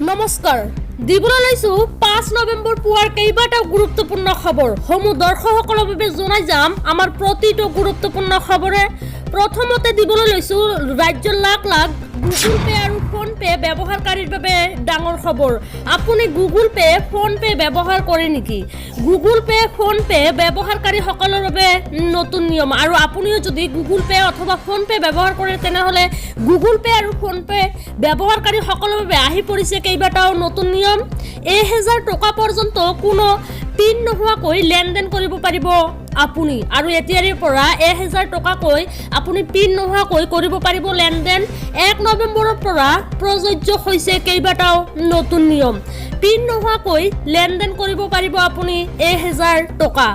নমস্কাৰ দিবলৈ লৈছো 5 নৱেম্বৰ পুৱাৰ কেইবাটাও গুৰুত্বপূৰ্ণ খবৰ সমূহ দৰ্শকসকলৰ বাবে জনাই যাম আমাৰ প্ৰতিটো গুৰুত্বপূৰ্ণ খবৰে প্ৰথমতে দিবলৈ লৈছো ৰাজ্যৰ লাখ লাখ গুগল পে আৰু ফোন পে ব্যৱহাৰকাৰীৰ বাবে ডাঙৰ খবৰ আপুনি গুগল পে ফোন পে ব্যৱহাৰ কৰে নেকি গুগল পে ফোন পে ব্যৱহাৰকাৰীসকলৰ বাবে নতুন নিয়ম আৰু আপুনিও যদি গুগল পে অথবা ফোন পে ব্যৱহাৰ কৰে তেনেহলে গুগল পে আৰু ফোন পে ব্যৱহাৰকাৰীসকলৰ বাবে আহি পৰিছে কেইবাটাও নতুন নিয়ম 1000 টকা পৰ্যন্ত কোনো পিন নোহোৱাকৈ লেনদেন কৰিব পাৰিব আপুনি আৰু এতিয়াৰে পৰা 1000 টকাকৈ আপুনি পিন নোহোৱাকৈ কৰিব পাৰিব লেনদেন 1 নৱেম্বৰৰ পৰা প্ৰযোজ্য হৈছে কেইবাটাও নতুন নিয়ম পিন নোহোৱাকৈ লেনদেন কৰিব পাৰিব আপুনি 1000 টকা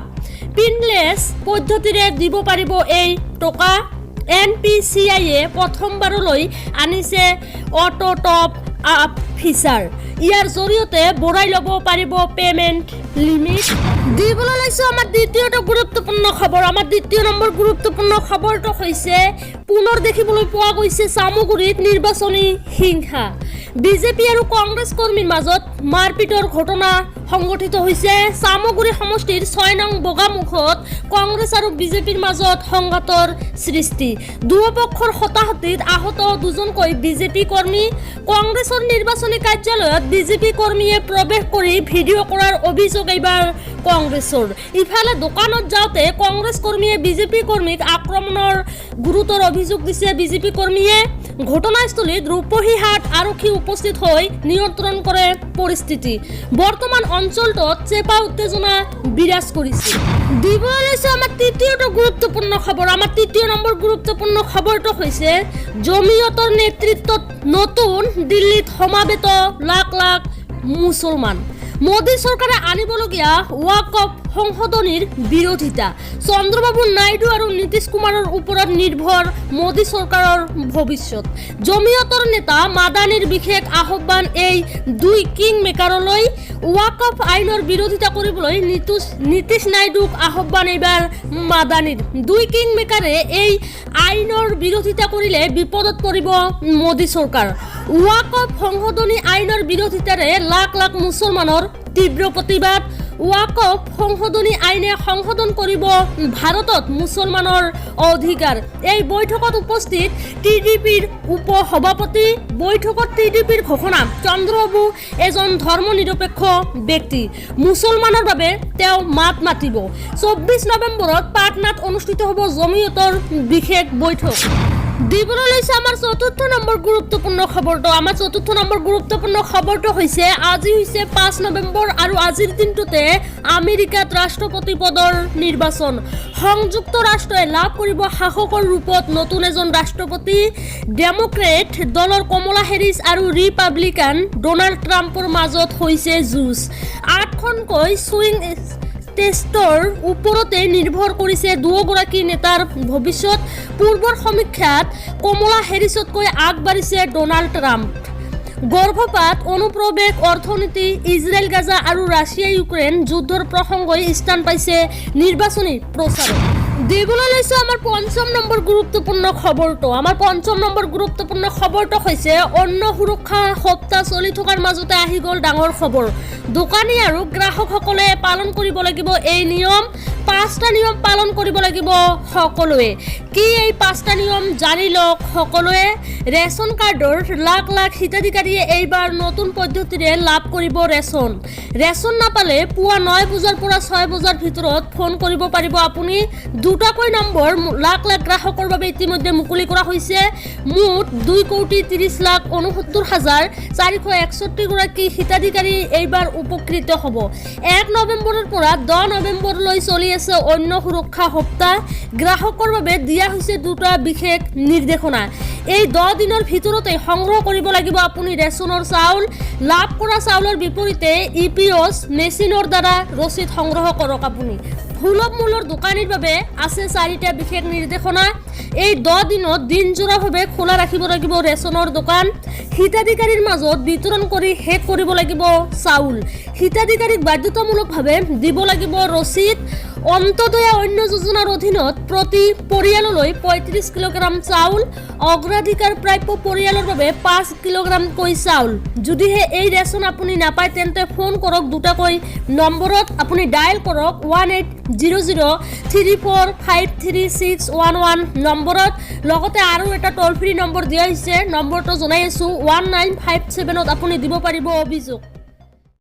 পিনলেছ পদ্ধতিৰে দিব পাৰিব এই টকা NPCI এ প্ৰথমবাৰলৈ আনিছে অটো টপ আপ ফিচাৰ ইয়াৰ জৰিয়তে বঢ়াই ল'ব পাৰিব পেমেন্ট লিমিট দিবলৈ লৈছো আমাৰ দ্বিতীয়টো গুৰুত্বপূৰ্ণ খবৰ আমাৰ দ্বিতীয় নম্বৰ গুৰুত্বপূৰ্ণ খবৰটো হৈছে পুনৰ দেখিবলৈ পোৱা গৈছে সামগ্ৰীত নিৰ্বাচনী হিংসা বিজেপি আৰু কংগ্ৰেছ কৰ্মীৰ মাজত মাৰপিটৰ ঘটনা সংঘটিত হৈছে সামগ্ৰী সমষ্টিৰ 6 নং বগামুখত কংগ্ৰেছ আৰু বিজেপিৰ মাজত সংঘাতৰ সৃষ্টি দুয়োপক্ষৰ হতাহতিত আহত দুজনকৈ বিজেপি কৰ্মী কংগ্ৰেছৰ নিৰ্বাচনী কাৰ্যালয়ত বিজেপি কৰ্মীয়ে প্ৰৱেশ কৰি ভিডিঅ' কৰাৰ অভিযোগ এইবাৰ কংগ্ৰেছৰ ইফালে দোকানত যাওঁতে কংগ্ৰেছ কৰ্মীয়ে বিজেপি কৰ্মীক আক্ৰমণৰ গুৰুতৰ অভিযোগ দিছে বিজেপি কৰ্মীয়ে ঘটনাস্থলীত ৰূপহীহাট আৰক্ষী উপস্থিত হৈ নিয়ন্ত্ৰণ কৰে পৰিস্থিতি বৰ্তমান অঞ্চলটোত চেপা উত্তেজনা বিৰাজ কৰিছে দিবলৈ লৈছে আমাৰ তৃতীয়টো গুৰুত্বপূৰ্ণ খবৰ আমাৰ তৃতীয় নম্বৰ গুৰুত্বপূৰ্ণ খবৰটো হৈছে জমিয়তৰ নেতৃত্বত নতুন দিল্লীত সমাবেত লাখ লাখ মুছলমান মোদী চৰকাৰে আনিবলগীয়া ওয়াকফ সংশোধনীৰ বিৰোধিতা চন্দ্ৰবাবু নাইডু আৰু নীতিশ কুমাৰৰ ওপৰত নিৰ্ভৰ মোদী চৰকাৰৰ ভৱিষ্যত জমিয়তৰ নেতা মাদানীৰ বিশেষ আহ্বান এই দুই কিং মেকাৰলৈ ওয়াকফ আইনৰ বিৰোধিতা কৰিবলৈ নীতিশ নাইডুক আহ্বান এইবাৰ মাদানীৰ দুই কিং মেকাৰে এই আইনৰ বিৰোধিতা কৰিলে বিপদত পৰিব মোদী চৰকাৰ ওয়াকফ সংশোধনী আইনৰ বিৰোধিতাৰে লাখ লাখ মুছলমানৰ তীব্ৰ প্ৰতিবাদ ওয়াকফ সংশোধনী আইনে সংশোধন কৰিব ভাৰতত মুছলমানৰ অধিকাৰ এই বৈঠকত উপস্থিত টিডিপিৰ উপ সভাপতি বৈঠকত টিডিপিৰ ঘোষণা চন্দ্ৰবাবু এজন ধৰ্মনিৰপেক্ষ ব্যক্তি মুছলমানৰ বাবে তেওঁ মাত মাতিব 24 নৱেম্বৰত পাটনাত অনুষ্ঠিত হ'ব জমিয়তৰ বিশেষ বৈঠক দিবলৈ লৈছে আমাৰ চতুৰ্থ নম্বৰ গুৰুত্বপূৰ্ণ খবৰটো আমাৰ চতুৰ্থ নম্বৰ গুৰুত্বপূৰ্ণ খবৰটো হৈছে আজি হৈছে 5 নৱেম্বৰ আৰু আজিৰ দিনটোতে আমেৰিকাত ৰাষ্ট্ৰপতি পদৰ নিৰ্বাচন সংযুক্ত ৰাষ্ট্ৰই লাভ কৰিব শাসকৰ ৰূপত নতুন এজন ৰাষ্ট্ৰপতি ডেমোক্ৰেট দলৰ কমলা হেৰিছ আৰু ৰিপাব্লিকান ডোনাল্ড ট্ৰাম্পৰ মাজত হৈছে যুঁজ 8খনকৈ সুইং টেষ্টৰ ওপৰতে নিৰ্ভৰ কৰিছে দুয়োগৰাকী নেতাৰ ভৱিষ্যত পূৰ্বৰ সমীক্ষাত কমলা হেৰিছতকৈ আগবাঢ়িছে ডোনাল্ড ট্ৰাম্প গৰ্ভপাত অনুপ্ৰৱেশ অৰ্থনীতি ইজৰাইল গাজা আৰু ৰাছিয়া ইউক্ৰেইন যুদ্ধৰ প্ৰসংগই স্থান পাইছে নিৰ্বাচনী প্ৰচাৰত দিবলৈ লৈছে আমাৰ পঞ্চম নম্বৰ গুৰুত্বপূৰ্ণ খবৰটো আমাৰ পঞ্চম নম্বৰ গুৰুত্বপূৰ্ণ খবৰটো হৈছে অন্ন সুৰক্ষা সপ্তাহ চলি থকাৰ মাজতে আহি গ'ল ডাঙৰ খবৰ দোকানী আৰু গ্ৰাহকসকলে পালন কৰিব লাগিব এই নিয়ম 5টা নিয়ম পালন কৰিব লাগিব সকলোৱে কি এই 5টা নিয়ম জানি লওক সকলোৱে ৰেচন কাৰ্ডৰ লাখ লাখ হিতাধিকাৰীয়ে এইবাৰ নতুন পদ্ধতিৰে লাভ কৰিব ৰেচন নাপালে পুৱা 9 বজাৰ পৰা 6 বজাৰ ভিতৰত ফোন কৰিব পাৰিব আপুনি দুটাকৈ নম্বৰ লাখ লাখ গ্ৰাহকৰ বাবে ইতিমধ্যে মুকলি কৰা হৈছে মুঠ 2,30,69,461 গৰাকী হিতাধিকাৰী এইবাৰ উপকৃত হ'ব 1 নৱেম্বৰৰ পৰা 10 নৱেম্বৰলৈ চলি আছে অন্ন সুৰক্ষা সপ্তাহ গ্ৰাহকৰ বাবে দিয়া হৈছে দুটা বিশেষ নিৰ্দেশনা এই 10 দিনৰ ভিতৰতে সংগ্ৰহ কৰিব লাগিব আপুনি ৰেচনৰ চাউল লাভ কৰা চাউলৰ বিপৰীতে ইপিএছ মেচিনৰ দ্বাৰা ৰচিদ সংগ্ৰহ কৰক আপুনি সুলভ মূল্যৰ দোকানীৰ বাবে আছে 4টা বিশেষ নিৰ্দেশনা। এই 10 দিনত দিনজোৰাভাৱে খোলা ৰাখিব লাগিব ৰেচনৰ দোকান। হিতাধিকাৰীৰ মাজত বিতৰণ কৰি শেষ কৰিব লাগিব চাউল। হিতাধিকাৰীক বাধ্যতামূলকভাৱে দিব লাগিব ৰচিদ। অন্তদয়া অন্য যোজনাৰ অধীনত প্ৰতি পৰিয়াললৈ 35 কিলোগ্ৰাম চাউল, অগ্ৰাধিকাৰ প্ৰাপ্য পৰিয়ালৰ বাবে 5 কিলোগ্ৰামকৈ চাউল। যদিহে এই ৰেচন আপুনি নাপায় তেন্তে ফোন কৰক দুটাকৈ নম্বৰত। আপুনি ডায়েল কৰক 180034533611 নম্বৰত। লগতে আৰু এটা টল ফ্ৰী নম্বৰ দিয়া হৈছে, নম্বৰটো জনাই আছোঁ 1957ত আপুনি দিব পাৰিব অভিযোগ।